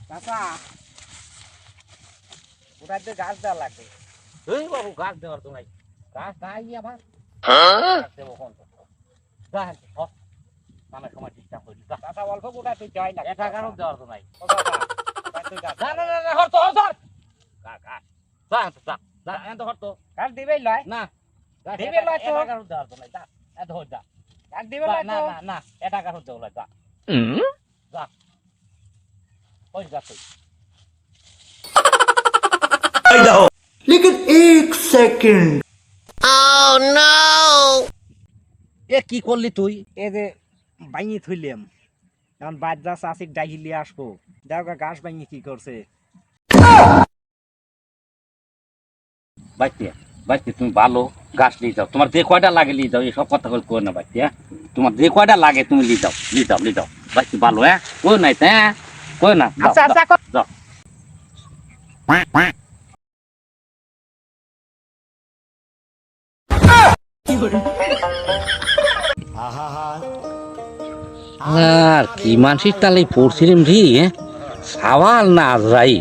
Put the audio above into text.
চাচা ওটাতে গাছ দেওয়া লাগবে। এই বাবু গাছ দেওয়ার তো নাই, গাছ নাই আমার দেবো কোন নামের সময় ঠিকঠাক হয়েছে। চাচা অল্প ওটাতে জয় না, এটা কারণ দেওয়ার তো নাই। ও চাচা ওটাতে গাছ না না না না হরতো হরতো গা গা যা যা যা এত হরতো গাছ দিবেই লয়, না দিবে লয় তো। এটা কারণ দেওয়ার তো নাই, যা এত হর যা গাছ দিবে না লয় না তো। না না এটা কারণ দেওয়া লাগে, যা যা ওই যা তুই। लेकिन एक सेकंड এ কি করলি তুই? এই যে ভাঙি থইলাম, এখন বাদ যা চাষিক ডাকি লিয়ে আসবো, দেখো গাছ ভাঙি কি করছে। বাইতে বাইতে তুমি ভালো গাছ নিয়ে যাও, তোমার যে কয়টা লাগে নিয়ে যাও, এইসব কথা কই না বাইতে। তোমার যে কয়টা লাগে তুমি নিয়ে যাও নিয়ে যাও নিয়ে যাও, বাইতে ভালো কই নাই কই না আচ্ছা আচ্ছা যাও। আর কি মানসিক তালে পড়ছিলাম রে, সাওয়াল না যাই